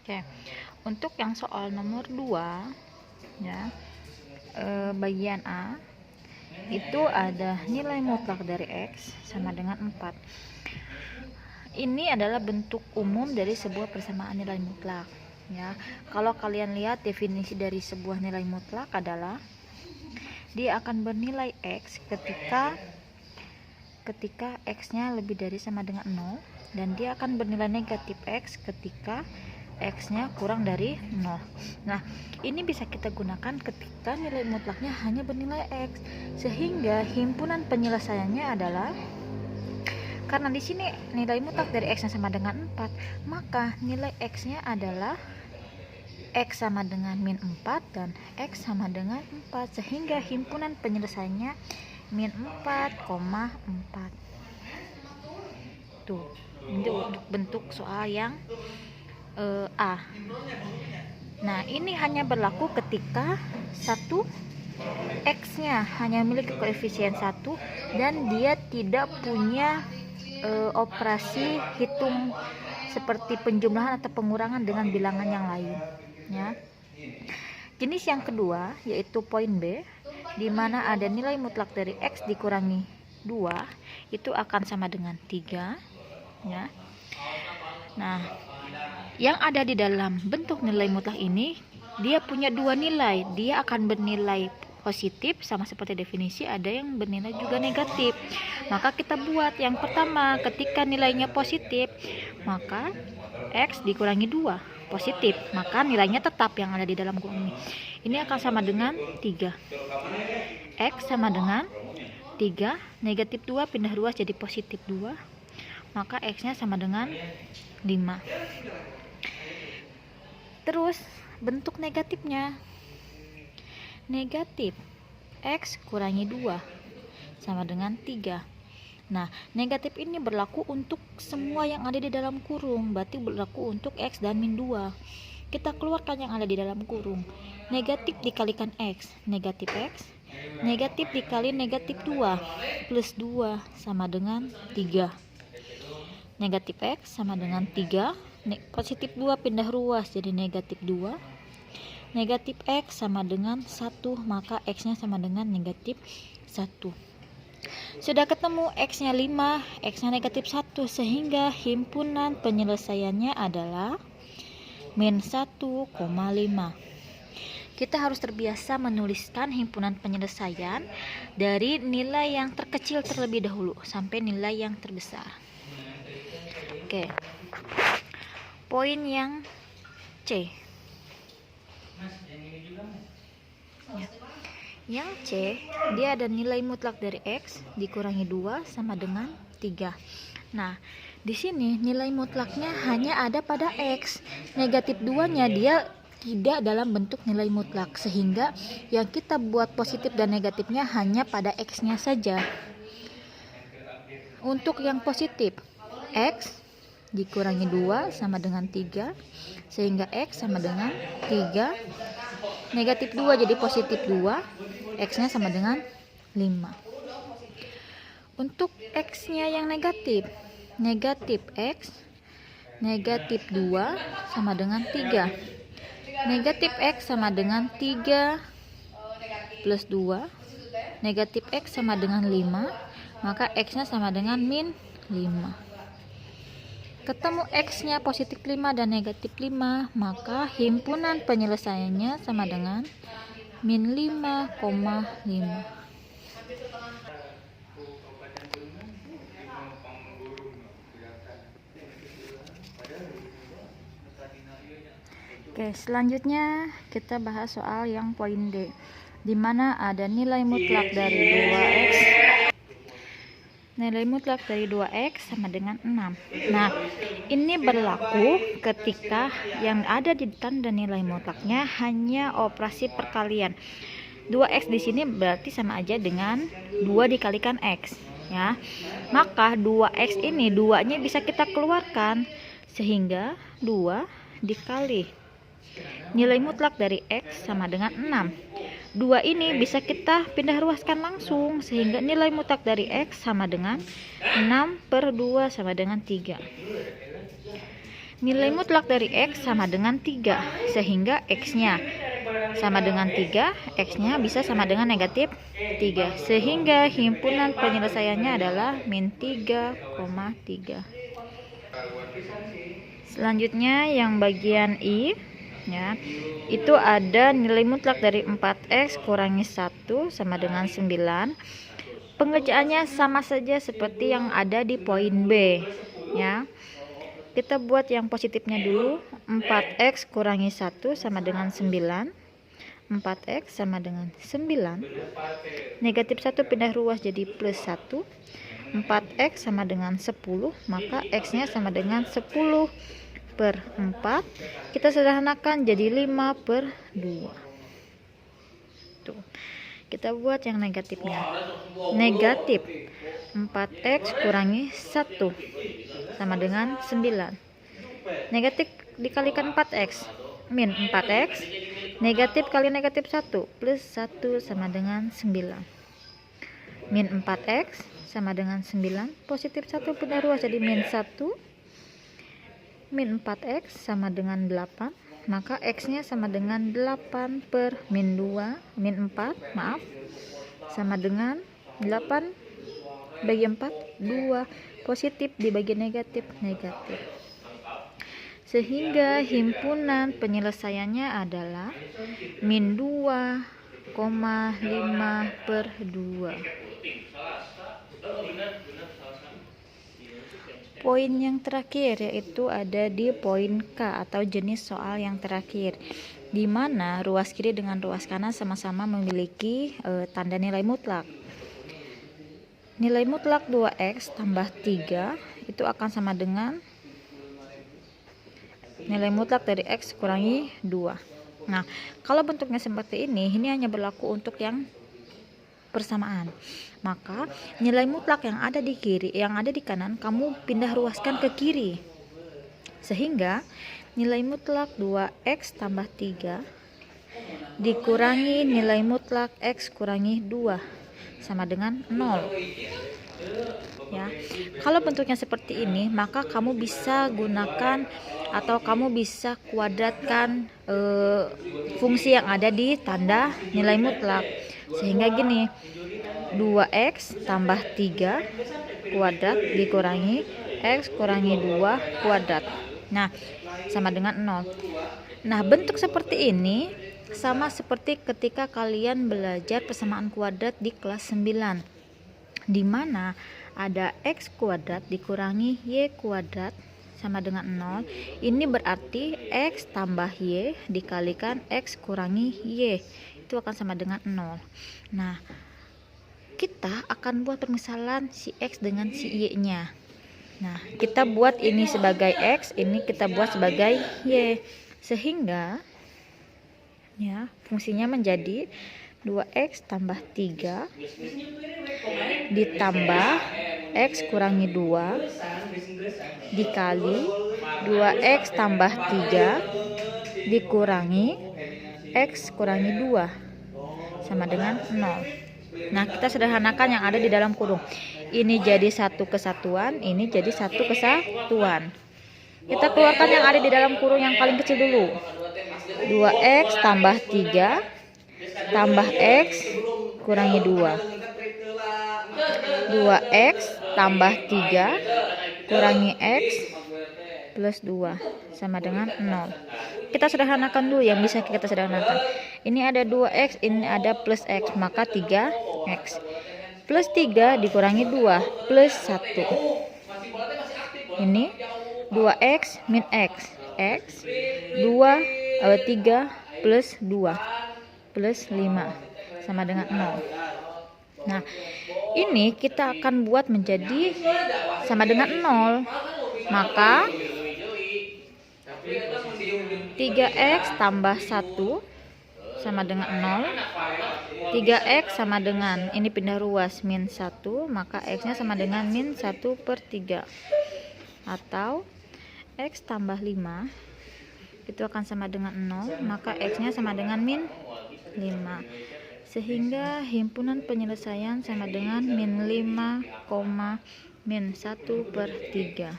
Oke, untuk yang soal nomor 2 ya, bagian A itu ada nilai mutlak dari X sama dengan 4. Ini adalah bentuk umum dari sebuah persamaan nilai mutlak ya. Kalau kalian lihat definisi dari sebuah nilai mutlak adalah dia akan bernilai X ketika X-nya lebih dari sama dengan 0, dan dia akan bernilai negatif X ketika X-nya kurang dari 0. Nah, ini bisa kita gunakan ketika nilai mutlaknya hanya bernilai X, sehingga himpunan penyelesaiannya adalah, karena di sini nilai mutlak dari X-nya sama dengan 4, maka nilai X-nya adalah X sama dengan min 4 dan X sama dengan 4, sehingga himpunan penyelesaiannya min 4,4. Tuh, ini untuk bentuk soal yang A. Nah, ini hanya berlaku ketika satu X-nya hanya memiliki koefisien 1 dan dia tidak punya operasi hitung seperti penjumlahan atau pengurangan dengan bilangan yang lain ya. Jenis yang kedua yaitu poin B, di mana ada nilai mutlak dari X dikurangi 2 itu akan sama dengan 3 ya. Nah, yang ada di dalam bentuk nilai mutlak ini dia punya dua nilai, dia akan bernilai positif sama seperti definisi, ada yang bernilai juga negatif. Maka kita buat yang pertama, ketika nilainya positif maka X dikurangi 2 positif, maka nilainya tetap yang ada di dalam kurung ini akan sama dengan 3. X sama dengan 3, negatif 2 pindah ruas jadi positif 2, maka X nya sama dengan 5. Terus bentuk negatifnya, negatif X kurangi 2 sama dengan 3. Nah, negatif ini berlaku untuk semua yang ada di dalam kurung, berarti berlaku untuk X dan min 2. Kita keluarkan yang ada di dalam kurung. Negatif dikalikan X, negatif X. Negatif dikali negatif 2 plus 2 sama dengan 3. Negatif X sama dengan 3. Positif 2 pindah ruas jadi negatif 2. Negatif X sama dengan 1, maka X-nya sama dengan negatif 1. Sudah ketemu X-nya 5, X-nya negatif 1, sehingga himpunan penyelesaiannya adalah min 1,5. Kita harus terbiasa menuliskan himpunan penyelesaian dari nilai yang terkecil terlebih dahulu sampai nilai yang terbesar. Oke. Poin yang C. Ya. Yang C, dia ada nilai mutlak dari X dikurangi 2 sama dengan 3. Nah, di sini nilai mutlaknya hanya ada pada X. Negatif 2-nya dia tidak dalam bentuk nilai mutlak, sehingga yang kita buat positif dan negatifnya hanya pada X-nya saja. Untuk yang positif, X dikurangi 2 sama dengan 3, sehingga X sama dengan 3. Negatif 2 jadi positif 2, X-nya sama dengan 5. Untuk X-nya yang negatif, negatif X, negatif 2 sama dengan 3. Negatif X sama dengan 3 plus 2. Negatif X sama dengan 5, maka X-nya sama dengan min 5. Ketemu X-nya positif 5 dan negatif 5, maka himpunan penyelesaiannya sama dengan min 5,5. Oke, selanjutnya kita bahas soal yang poin D, di mana ada nilai mutlak dari 2X. Nilai mutlak dari 2X sama dengan 6. Nah, ini berlaku ketika yang ada di tanda nilai mutlaknya hanya operasi perkalian. 2X di sini berarti sama aja dengan 2 dikalikan X ya. Maka 2X ini 2-nya bisa kita keluarkan, sehingga 2 dikali nilai mutlak dari X sama dengan 6. 2 ini bisa kita pindah ruaskan langsung, sehingga nilai mutlak dari X sama dengan 6/2 sama dengan 3. Nilai mutlak dari X sama dengan 3, sehingga X-nya sama dengan 3, X-nya bisa sama dengan negatif 3, sehingga himpunan penyelesaiannya adalah min 3,3. Selanjutnya yang bagian I, ya, itu ada nilai mutlak dari 4X kurangi 1 sama dengan 9. Pengerjaannya sama saja seperti yang ada di poin B, ya. Kita buat yang positifnya dulu. 4X kurangi 1 sama dengan 9. 4X sama dengan 9. Negatif 1 pindah ruas jadi plus 1. 4X sama dengan 10, maka X-nya sama dengan 10 per 4. Kita sederhanakan jadi 5 per 2. Tuh. Kita buat yang negatifnya. Negatif 4X kurangi 1 sama dengan 9. Negatif dikalikan 4X, min 4X. Negatif kali negatif 1 plus 1 sama dengan 9. Min 4X sama dengan 9. Positif 1 pindah ruas jadi min 1. Min 4X sama dengan 8. Maka X-nya sama dengan 8 per min 2, min 4, maaf, sama dengan 8 bagi 4, 2. Positif dibagi negatif, negatif. Sehingga himpunan penyelesaiannya adalah min 2,5 per 2. Poin yang terakhir yaitu ada di poin K atau jenis soal yang terakhir, di mana ruas kiri dengan ruas kanan sama-sama memiliki tanda nilai mutlak. Nilai mutlak 2X tambah 3 itu akan sama dengan nilai mutlak dari X kurangi 2. Nah, kalau bentuknya seperti ini hanya berlaku untuk yang persamaan. Maka nilai mutlak yang ada di kiri, yang ada di kanan, kamu pindah ruaskan ke kiri. Sehingga nilai mutlak 2X tambah 3 dikurangi nilai mutlak X kurangi 2 sama dengan 0. Ya. Kalau bentuknya seperti ini, maka kamu bisa gunakan atau kamu bisa kuadratkan fungsi yang ada di tanda nilai mutlak. Sehingga gini, 2X tambah 3 kuadrat dikurangi X kurangi 2 kuadrat. Nah, sama dengan 0. Nah, bentuk seperti ini sama seperti ketika kalian belajar persamaan kuadrat di kelas 9, di mana ada X kuadrat dikurangi Y kuadrat sama dengan 0. Ini berarti X tambah Y dikalikan X kurangi Y, itu akan sama dengan 0. Nah, kita akan buat permisalan si X dengan si Y-nya. Nah, kita buat ini sebagai X, ini kita buat sebagai Y. Sehingga ya, fungsinya menjadi 2X tambah 3 ditambah X kurangi 2 dikali 2X tambah 3 dikurangi X kurangi 2 sama dengan 0. Nah, kita sederhanakan yang ada di dalam kurung. Ini jadi satu kesatuan, ini jadi satu kesatuan. Kita keluarkan yang ada di dalam kurung yang paling kecil dulu. 2X tambah 3 tambah X kurangi 2. 2X tambah 3 kurangi X plus 2 sama dengan 0. Kita sederhanakan dulu yang bisa kita sederhanakan. Ini ada 2X, ini ada plus X, maka 3X. Plus 3 dikurangi 2 plus 1. Ini 2X min X. X 3 plus 2 plus 5 sama dengan 0. Nah, ini kita akan buat menjadi sama dengan 0. Maka 3X tambah 1 sama dengan 0. 3X sama dengan, ini pindah ruas, min 1, maka X-nya sama dengan min 1 per 3. Atau X tambah 5 itu akan sama dengan 0, maka X-nya sama dengan min 5. Sehingga himpunan penyelesaian sama dengan min 5, min 1 per 3.